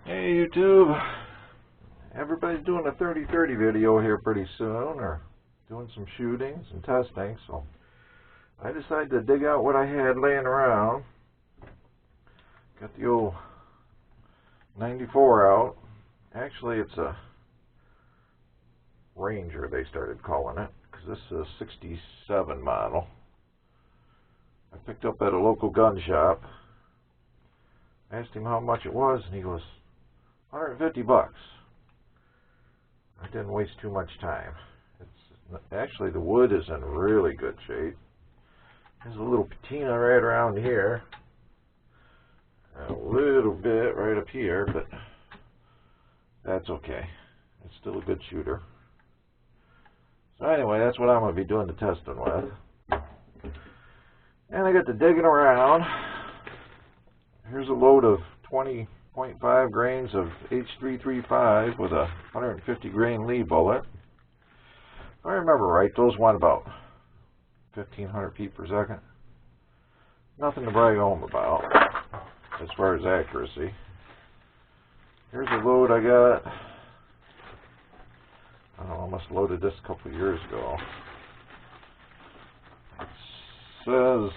Hey YouTube, everybody's doing a 30-30 video here pretty soon, or doing some shootings and testing, so I decided to dig out what I had laying around. Got the old 94 out. Actually it's a Ranger they started calling it, because this is a 67 model. I picked up at a local gun shop. I asked him how much it was and he goes, $150. I didn't waste too much time. It's actually, the wood is in really good shape. There's a little patina right around here, and a little bit right up here, but that's okay. It's still a good shooter. So anyway, that's what I'm going to be doing the testing with. And I got to digging around. Here's a load of 20.5 grains of H335 with a 150 grain Lee bullet. If I remember right, those went about 1,500 feet per second. Nothing to brag home about as far as accuracy. Here's a load I got. I don't know, I must have loaded this a couple of years ago. It says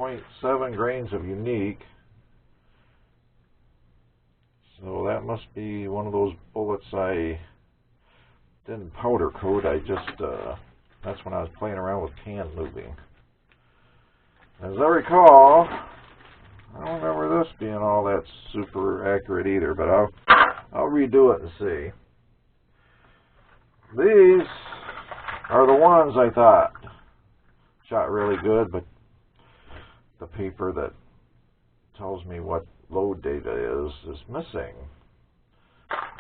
8.7 grains of unique. So that must be one of those bullets I didn't powder coat. I just, that's when I was playing around with can lubing. As I recall, I don't remember this being all that super accurate either, but I'll redo it and see. These are the ones I thought shot really good, but the paper that tells me what load data is missing.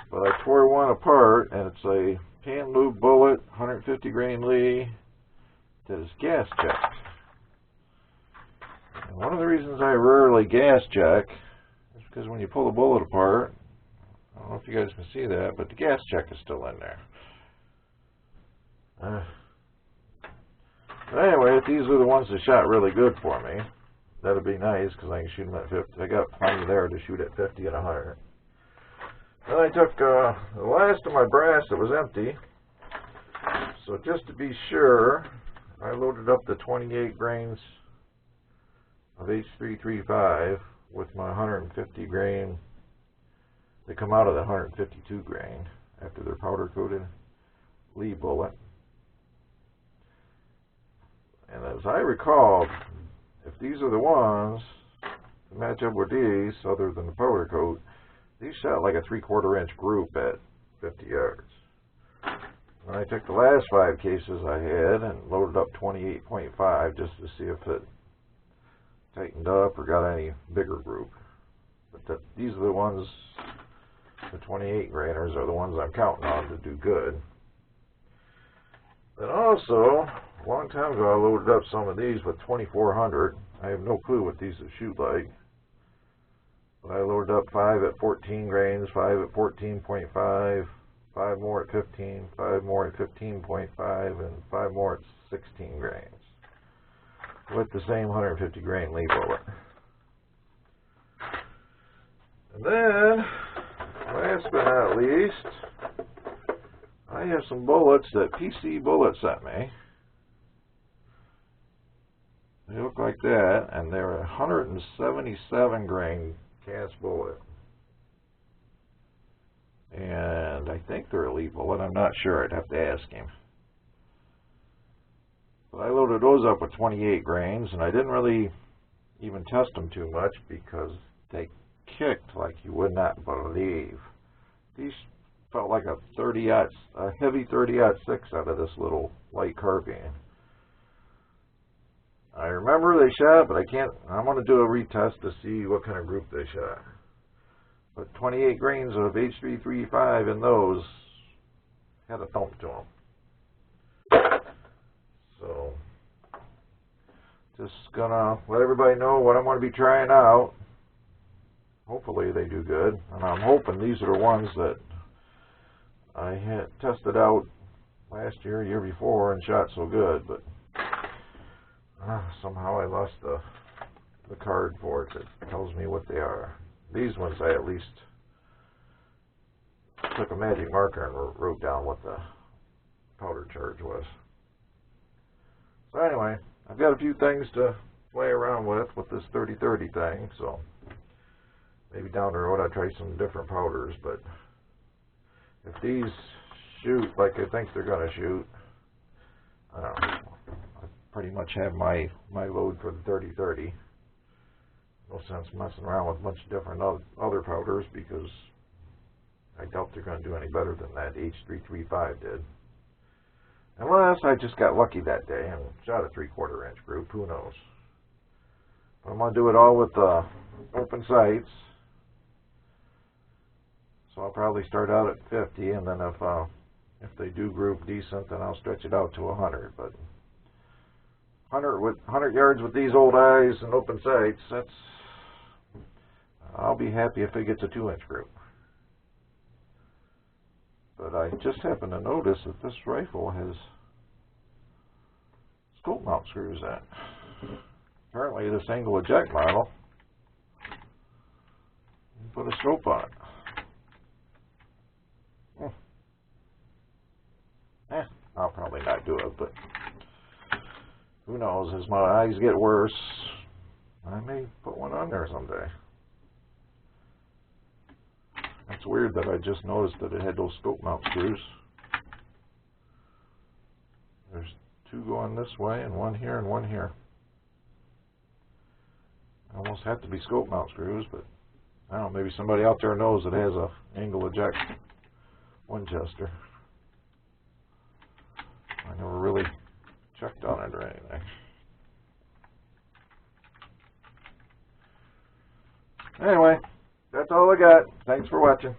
But I tore one apart, and it's a pan lube bullet, 150 grain Lee, that is gas checked. And one of the reasons I rarely gas check is because when you pull the bullet apart, I don't know if you guys can see that, but the gas check is still in there. But anyway, if these are the ones that shot really good for me, that'd be nice, because I can shoot them at 50. I got plenty there to shoot at 50 and 100. Then I took the last of my brass that was empty. So just to be sure, I loaded up the 28 grains of H335 with my 150 grain. They come out of the 152 grain after they're powder coated Lee bullet. And as I recall, if these are the ones to match up with these, other than the powder coat, these shot like a 3/4 inch group at 50 yards. And I took the last 5 cases I had and loaded up 28.5 just to see if it tightened up or got any bigger group. But these are the ones, the 28 grainers are the ones I'm counting on to do good. Then also, a long time ago I loaded up some of these with 2400. I have no clue what these would shoot like. But I loaded up 5 at 14 grains, 5 at 14.5, 5 more at 15, 5 more at 15.5, and 5 more at 16 grains. With the same 150 grain Lee bullet. And then, last but not least, I have some bullets that PC Bullet sent me. They look like that, and they're a 177 grain cast bullet. And I think they're a Lee bullet. I'm not sure. I'd have to ask him. But I loaded those up with 28 grains, and I didn't really even test them too much because they kicked like you would not believe. These felt like a heavy 30-06 out of this little light carbine. I remember they shot, but I'm going to do a retest to see what kind of group they shot. But 28 grains of H335 in those had a thump to them. So, just gonna let everybody know what I'm going to be trying out. Hopefully they do good. And I'm hoping these are the ones that I had tested out last year, year before, and shot so good, but somehow I lost the card for it that tells me what they are. These ones I at least took a magic marker and wrote down what the powder charge was. So anyway, I've got a few things to play around with this 30-30 thing, so maybe down the road I'll try some different powders, but if these shoot like I think they're going to shoot, I don't know, I pretty much have my load for the 30-30. No sense messing around with a bunch of different other powders because I doubt they're going to do any better than that H335 did. Unless I just got lucky that day and shot a 3/4 inch group, who knows. But I'm going to do it all with open sights. So I'll probably start out at 50, and then if they do group decent, then I'll stretch it out to 100. But 100 yards with these old eyes and open sights, I'll be happy if it gets a 2-inch group. But I just happened to notice that this rifle has scope mount screws in it. Apparently this angle eject model, you put a scope on it. I'll probably not do it, but who knows, as my eyes get worse, I may put one on there someday. It's weird that I just noticed that it had those scope mount screws. There's 2 going this way, and 1 here, and 1 here. Almost have to be scope mount screws, but I don't know, maybe somebody out there knows it has a angle eject Winchester. I never really checked on it or anything. Anyway, that's all I got. Thanks for watching.